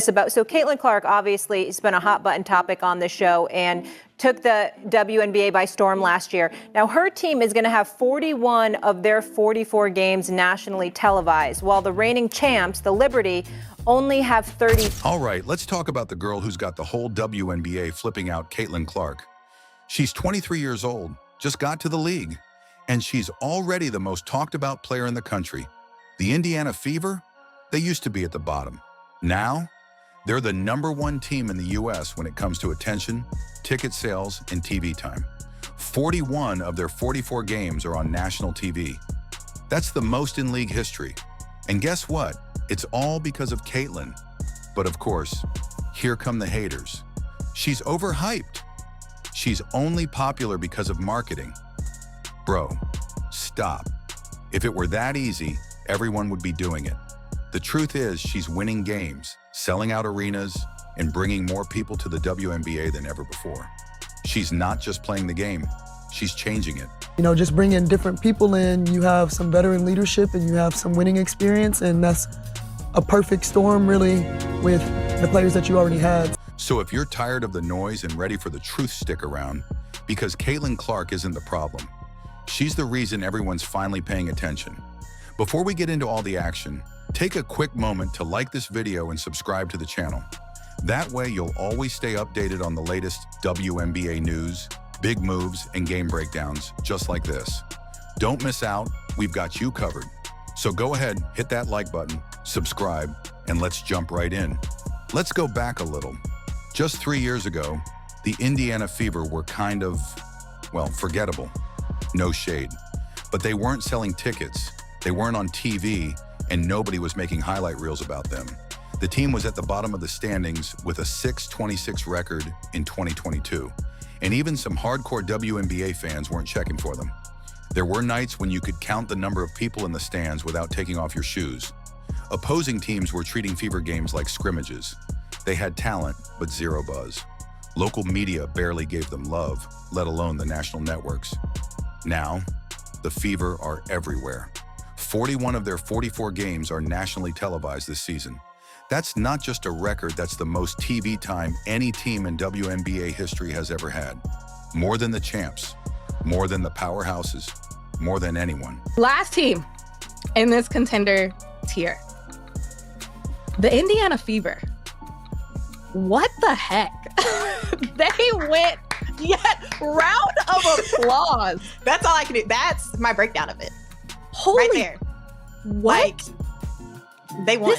So Caitlin Clark obviously has been a hot button topic on the show and took the WNBA by storm last year. Now her team is going to have 41 of their 44 games nationally televised, while the reigning champs, the Liberty, only have 30. All right, let's talk about the girl who's got the whole WNBA flipping out, Caitlin Clark. She's 23 years old, just got to the league, and she's already the most talked about player in the country. The Indiana Fever, they used to be at the bottom. Now, they're the #1 team in the U.S. when it comes to attention, ticket sales, and TV time. 41 of their 44 games are on national TV. That's the most in league history. And guess what? It's all because of Caitlin. But of course, here come the haters. She's overhyped. She's only popular because of marketing. Bro, stop. If it were that easy, everyone would be doing it. The truth is, she's winning games, selling out arenas, and bringing more people to the WNBA than ever before. She's not just playing the game, she's changing it. You know, just bringing different people in, you have some veteran leadership and you have some winning experience, and that's a perfect storm, really, with the players that you already had. So if you're tired of the noise and ready for the truth, stick around, because Caitlin Clark isn't the problem. She's the reason everyone's finally paying attention. Before we get into all the action, take a quick moment to like this video and subscribe to the channel. That way you'll always stay updated on the latest WNBA news, big moves, and game breakdowns just like this. Don't miss out, we've got you covered. So go ahead, hit that like button, subscribe, and let's jump right in. Let's go back a little. Just 3 years ago, the Indiana Fever were kind of, well, forgettable. No shade. But they weren't selling tickets, they weren't on TV, and nobody was making highlight reels about them. The team was at the bottom of the standings with a 6-26 record in 2022, and even some hardcore WNBA fans weren't checking for them. There were nights when you could count the number of people in the stands without taking off your shoes. Opposing teams were treating Fever games like scrimmages. They had talent, but zero buzz. Local media barely gave them love, let alone the national networks. Now, the Fever are everywhere. 41 of their 44 games are nationally televised this season. That's not just a record, that's the most TV time any team in WNBA history has ever had. More than the champs, more than the powerhouses, more than anyone. Last team in this contender tier, the Indiana Fever. What the heck? They went yet round of applause. That's all I can do. That's my breakdown of it. Holy, right there. What? Like, they won.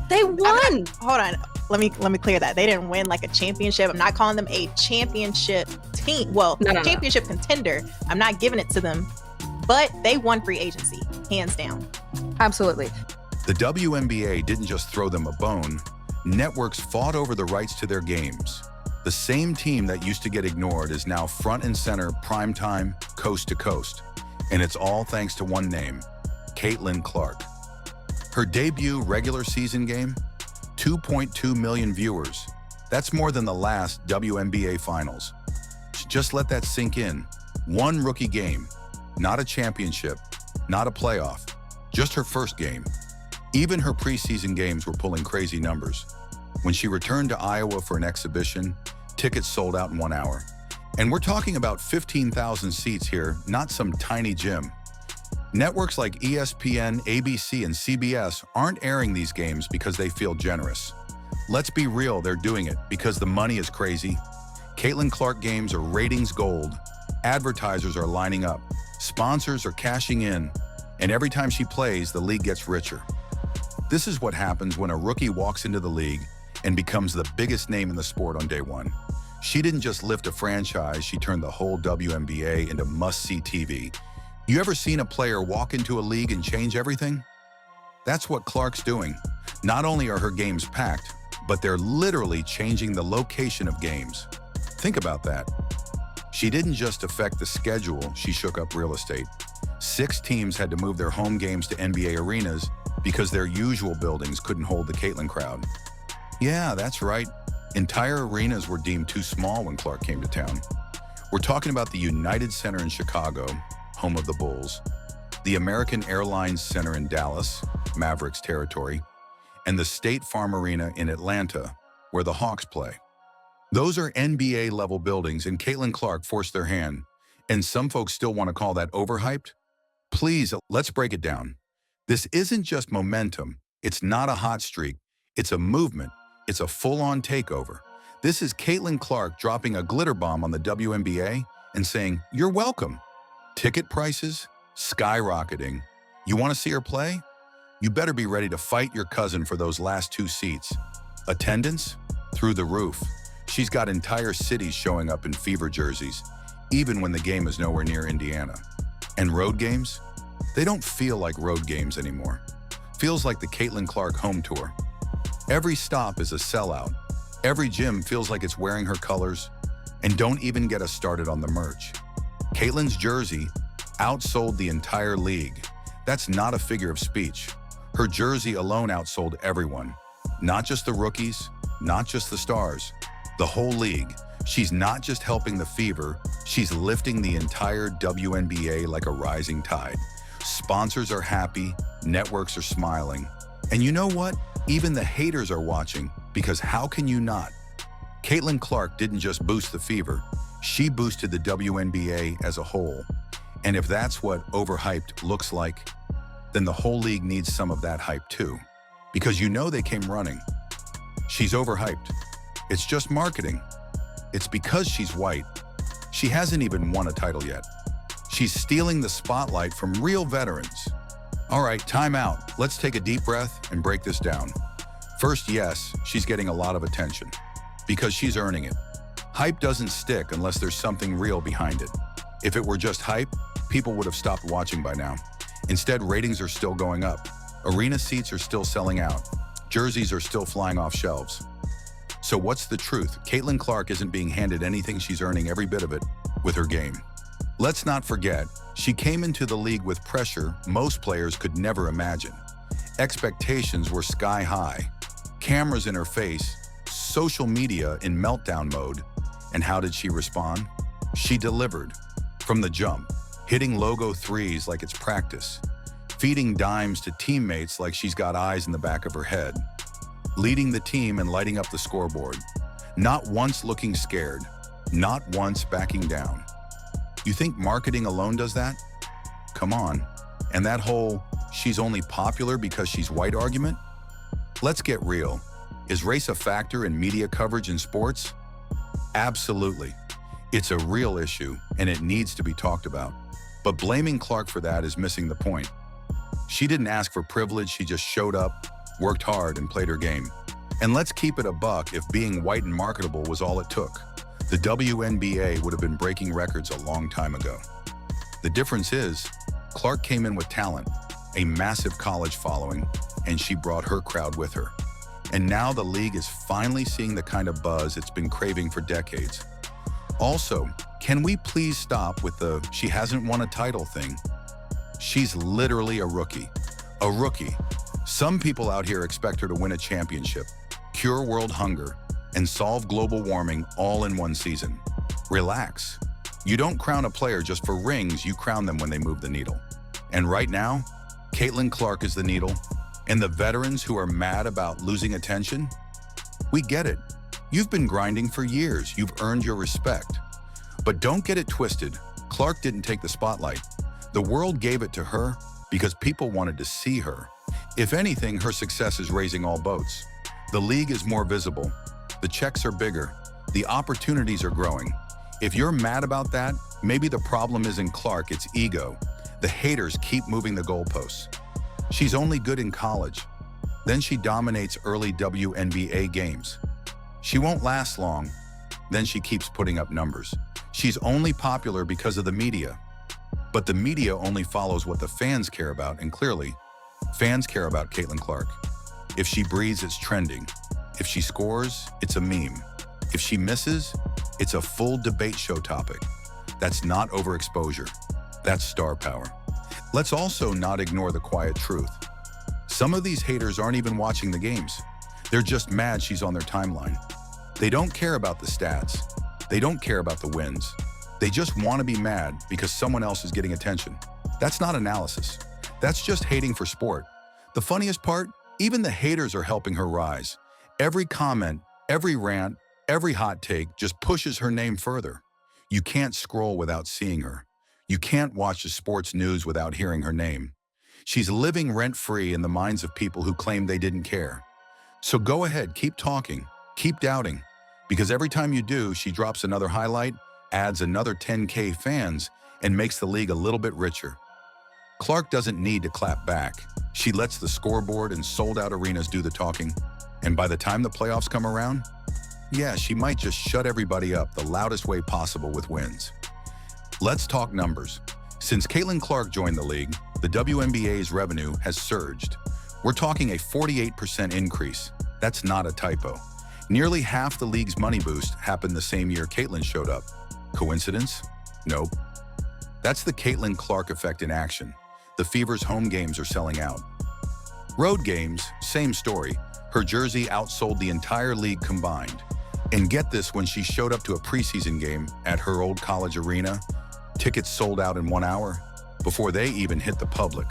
They won. Hold on. Let me clear that. They didn't win like a championship. I'm not calling them a championship team. Well, championship contender. I'm not giving it to them, but they won free agency, hands down. Absolutely. The WNBA didn't just throw them a bone. Networks fought over the rights to their games. The same team that used to get ignored is now front and center, primetime, coast to coast. And it's all thanks to one name, Caitlin Clark. Her debut regular season game, 2.2 million viewers. That's more than the last WNBA finals. Just let that sink in. One rookie game, not a championship, not a playoff, just her first game. Even her preseason games were pulling crazy numbers. When she returned to Iowa for an exhibition, tickets sold out in 1 hour. And we're talking about 15,000 seats here, not some tiny gym. Networks like ESPN, ABC, and CBS aren't airing these games because they feel generous. Let's be real, they're doing it because the money is crazy. Caitlin Clark games are ratings gold. Advertisers are lining up. Sponsors are cashing in. And every time she plays, the league gets richer. This is what happens when a rookie walks into the league and becomes the biggest name in the sport on day one. She didn't just lift a franchise, she turned the whole WNBA into must-see TV. You ever seen a player walk into a league and change everything? That's what Clark's doing. Not only are her games packed, but they're literally changing the location of games. Think about that. She didn't just affect the schedule, she shook up real estate. 6 teams had to move their home games to NBA arenas because their usual buildings couldn't hold the Caitlin crowd. Yeah, that's right. Entire arenas were deemed too small when Clark came to town. We're talking about the United Center in Chicago, home of the Bulls, the American Airlines Center in Dallas, Mavericks territory, and the State Farm Arena in Atlanta, where the Hawks play. Those are NBA-level buildings, and Caitlin Clark forced their hand. And some folks still want to call that overhyped? Please, let's break it down. This isn't just momentum. It's not a hot streak. It's a movement. It's a full-on takeover. This is Caitlin Clark dropping a glitter bomb on the WNBA and saying, "You're welcome." Ticket prices skyrocketing. You want to see her play? You better be ready to fight your cousin for those last 2 seats. Attendance? Through the roof. She's got entire cities showing up in Fever jerseys, even when the game is nowhere near Indiana. And road games? They don't feel like road games anymore. Feels like the Caitlin Clark home tour. Every stop is a sellout. Every gym feels like it's wearing her colors. And don't even get us started on the merch. Caitlin's jersey outsold the entire league. That's not a figure of speech. Her jersey alone outsold everyone. Not just the rookies, not just the stars, the whole league. She's not just helping the Fever, she's lifting the entire WNBA like a rising tide. Sponsors are happy, networks are smiling. And you know what? Even the haters are watching, because how can you not? Caitlin Clark didn't just boost the Fever, she boosted the WNBA as a whole. And if that's what overhyped looks like, then the whole league needs some of that hype too. Because you know they came running. She's overhyped. It's just marketing. It's because she's white. She hasn't even won a title yet. She's stealing the spotlight from real veterans. All right, time out. Let's take a deep breath and break this down. First, yes, she's getting a lot of attention because she's earning it. Hype doesn't stick unless there's something real behind it. If it were just hype, people would have stopped watching by now. Instead, ratings are still going up. Arena seats are still selling out. Jerseys are still flying off shelves. So what's the truth? Caitlin Clark isn't being handed anything. She's earning every bit of it with her game. Let's not forget, she came into the league with pressure most players could never imagine. Expectations were sky high. Cameras in her face, social media in meltdown mode. And how did she respond? She delivered. From the jump, hitting logo threes like it's practice, feeding dimes to teammates like she's got eyes in the back of her head, leading the team and lighting up the scoreboard, not once looking scared, not once backing down. You think marketing alone does that? Come on. And that whole, she's only popular because she's white argument? Let's get real. Is race a factor in media coverage in sports? Absolutely. It's a real issue, and it needs to be talked about. But blaming Clark for that is missing the point. She didn't ask for privilege, she just showed up, worked hard, and played her game. And let's keep it a buck, if being white and marketable was all it took, the WNBA would have been breaking records a long time ago. The difference is, Clark came in with talent, a massive college following, and she brought her crowd with her. And now the league is finally seeing the kind of buzz it's been craving for decades. Also, can we please stop with the she hasn't won a title thing? She's literally a rookie. A rookie. Some people out here expect her to win a championship, cure world hunger, and solve global warming all in one season. Relax. You don't crown a player just for rings, you crown them when they move the needle. And right now, Caitlin Clark is the needle, and the veterans who are mad about losing attention, we get it. You've been grinding for years, you've earned your respect. But don't get it twisted, Clark didn't take the spotlight. The world gave it to her because people wanted to see her. If anything, her success is raising all boats. The league is more visible, the checks are bigger, the opportunities are growing. If you're mad about that, maybe the problem isn't Clark, it's ego. The haters keep moving the goalposts. She's only good in college. Then she dominates early WNBA games. She won't last long. Then she keeps putting up numbers. She's only popular because of the media. But the media only follows what the fans care about, and clearly, fans care about Caitlin Clark. If she breathes, it's trending. If she scores, it's a meme. If she misses, it's a full debate show topic. That's not overexposure. That's star power. Let's also not ignore the quiet truth. Some of these haters aren't even watching the games. They're just mad she's on their timeline. They don't care about the stats. They don't care about the wins. They just want to be mad because someone else is getting attention. That's not analysis. That's just hating for sport. The funniest part, Even the haters are helping her rise. Every comment, every rant, every hot take just pushes her name further. You can't scroll without seeing her. You can't watch the sports news without hearing her name. She's living rent-free in the minds of people who claim they didn't care. So go ahead, keep talking, keep doubting, because every time you do, she drops another highlight, adds another 10K fans, and makes the league a little bit richer. Clark doesn't need to clap back. She lets the scoreboard and sold-out arenas do the talking. And by the time the playoffs come around, yeah, she might just shut everybody up the loudest way possible with wins. Let's talk numbers. Since Caitlin Clark joined the league, the WNBA's revenue has surged. We're talking a 48% increase. That's not a typo. Nearly half the league's money boost happened the same year Caitlin showed up. Coincidence? Nope. That's the Caitlin Clark effect in action. The Fever's home games are selling out. Road games, same story. Her jersey outsold the entire league combined. And get this, when she showed up to a preseason game at her old college arena, tickets sold out in 1 hour before they even hit the public.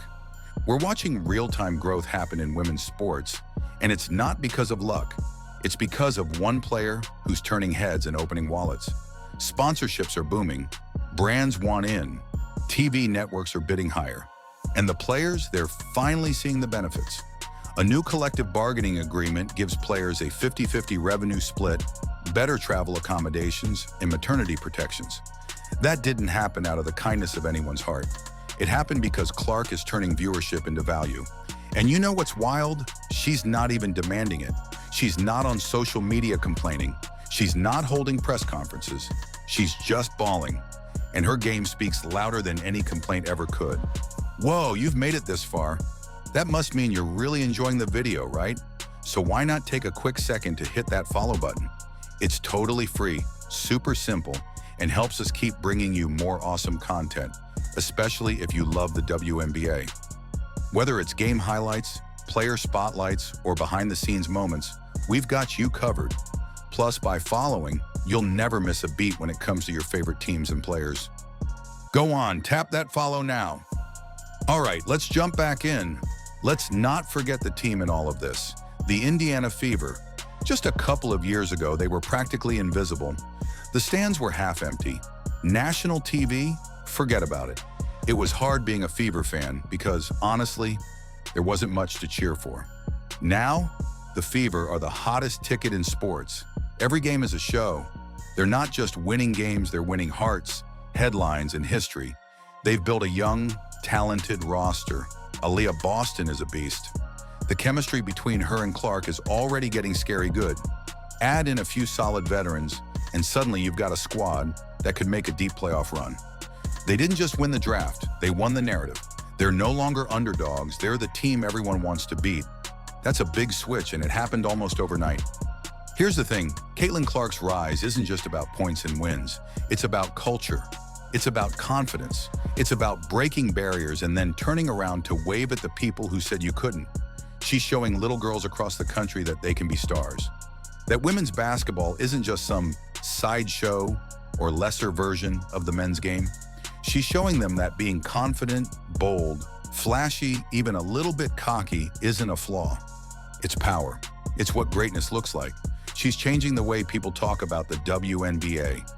We're watching real-time growth happen in women's sports, and it's not because of luck. It's because of one player who's turning heads and opening wallets. Sponsorships are booming, brands want in, TV networks are bidding higher, and the players, they're finally seeing the benefits. A new collective bargaining agreement gives players a 50-50 revenue split, better travel accommodations, and maternity protections. That didn't happen out of the kindness of anyone's heart. It happened because Clark is turning viewership into value. And you know what's wild? She's not even demanding it. She's not on social media complaining. She's not holding press conferences. She's just bawling. And her game speaks louder than any complaint ever could. Whoa, you've made it this far. That must mean you're really enjoying the video, right? So why not take a quick second to hit that follow button? It's totally free, super simple, and helps us keep bringing you more awesome content, especially if you love the WNBA. Whether it's game highlights, player spotlights, or behind-the-scenes moments, we've got you covered. Plus, by following, you'll never miss a beat when it comes to your favorite teams and players. Go on, tap that follow now. All right, let's jump back in. Let's not forget the team in all of this, the Indiana Fever. Just a couple of years ago, they were practically invisible. The stands were half empty. National TV? Forget about it. It was hard being a Fever fan because, honestly, there wasn't much to cheer for. Now, the Fever are the hottest ticket in sports. Every game is a show. They're not just winning games, they're winning hearts, headlines, and history. They've built a young, talented roster. Aaliyah Boston is a beast. The chemistry between her and Clark is already getting scary good. Add in a few solid veterans, and suddenly you've got a squad that could make a deep playoff run. They didn't just win the draft, they won the narrative. They're no longer underdogs, they're the team everyone wants to beat. That's a big switch, and it happened almost overnight. Here's the thing, Caitlin Clark's rise isn't just about points and wins. It's about culture. It's about confidence. It's about breaking barriers and then turning around to wave at the people who said you couldn't. She's showing little girls across the country that they can be stars. That women's basketball isn't just some sideshow or lesser version of the men's game. She's showing them that being confident, bold, flashy, even a little bit cocky isn't a flaw. It's power. It's what greatness looks like. She's changing the way people talk about the WNBA.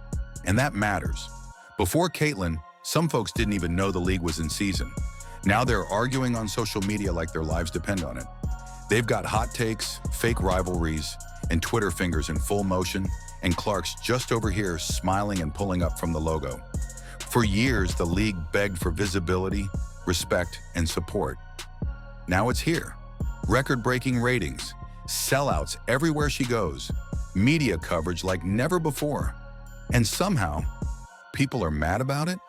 And that matters. Before Caitlin, some folks didn't even know the league was in season. Now they're arguing on social media like their lives depend on it. They've got hot takes, fake rivalries, and Twitter fingers in full motion, and Clark's just over here smiling and pulling up from the logo. For years, the league begged for visibility, respect, and support. Now it's here. Record-breaking ratings, sellouts everywhere she goes, media coverage like never before. And somehow, people are mad about it?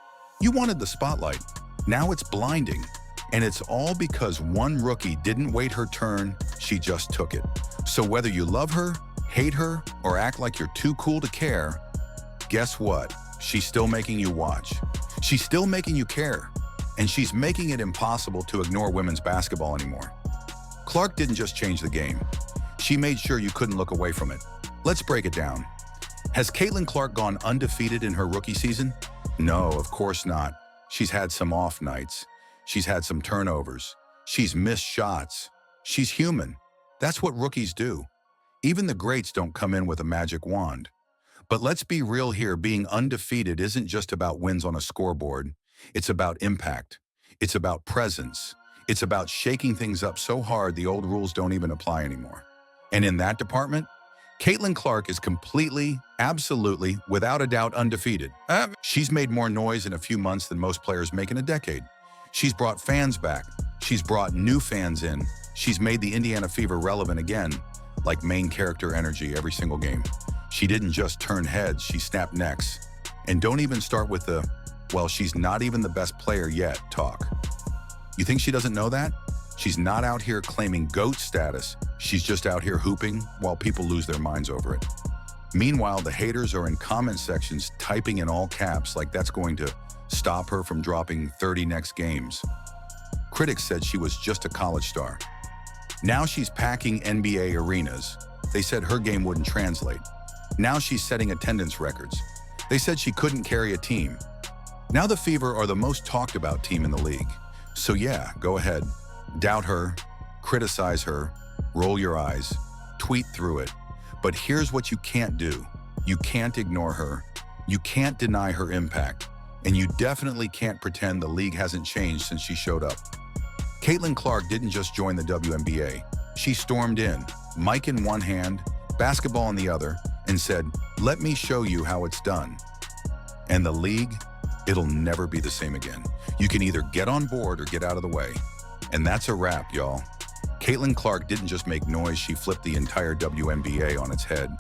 You wanted the spotlight. Now it's blinding. And it's all because one rookie didn't wait her turn, she just took it. So whether you love her, hate her, or act like you're too cool to care, guess what? She's still making you watch. She's still making you care. And she's making it impossible to ignore women's basketball anymore. Clark didn't just change the game. She made sure you couldn't look away from it. Let's break it down. Has Caitlin Clark gone undefeated in her rookie season? No, of course not. She's had some off nights. She's had some turnovers. She's missed shots. She's human. That's what rookies do. Even the greats don't come in with a magic wand. But let's be real here, being undefeated isn't just about wins on a scoreboard. It's about impact. It's about presence. It's about shaking things up so hard the old rules don't even apply anymore. And in that department, Caitlin Clark is completely, absolutely, without a doubt, undefeated. She's made more noise in a few months than most players make in a decade. She's brought fans back. She's brought new fans in. She's made the Indiana Fever relevant again, like main character energy every single game. She didn't just turn heads, she snapped necks. And don't even start with the, well, she's not even the best player yet talk. You think she doesn't know that? She's not out here claiming GOAT status. She's just out here hooping while people lose their minds over it. Meanwhile, the haters are in comment sections typing in all caps like that's going to stop her from dropping 30 next games. Critics said she was just a college star. Now she's packing NBA arenas. They said her game wouldn't translate. Now she's setting attendance records. They said she couldn't carry a team. Now the Fever are the most talked about team in the league. So yeah, go ahead. Doubt her, criticize her, roll your eyes, tweet through it. But here's what you can't do. You can't ignore her. You can't deny her impact. And you definitely can't pretend the league hasn't changed since she showed up. Caitlin Clark didn't just join the WNBA. She stormed in, mic in one hand, basketball in the other, and said, "Let me show you how it's done." And the league, it'll never be the same again. You can either get on board or get out of the way. And that's a wrap, y'all. Caitlin Clark didn't just make noise, she flipped the entire WNBA on its head.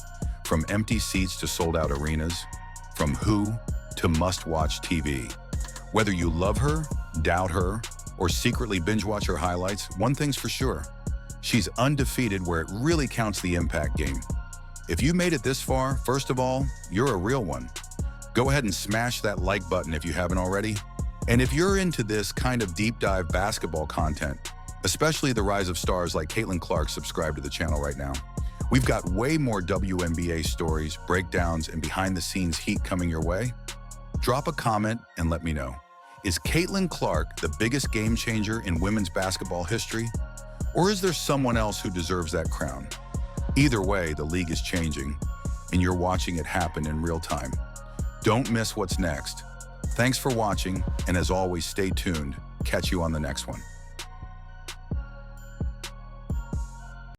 From empty seats to sold-out arenas, from who to must-watch TV. Whether you love her, doubt her, or secretly binge-watch her highlights, one thing's for sure. She's undefeated where it really counts the impact game. If you made it this far, first of all, you're a real one. Go ahead and smash that like button if you haven't already. And if you're into this kind of deep dive basketball content, especially the rise of stars like Caitlin Clark, subscribe to the channel right now. We've got way more WNBA stories, breakdowns, and behind-the-scenes heat coming your way. Drop a comment and let me know. Is Caitlin Clark the biggest game changer in women's basketball history? Or is there someone else who deserves that crown? Either way, the league is changing, and you're watching it happen in real time. Don't miss what's next. Thanks for watching, and as always, stay tuned. Catch you on the next one.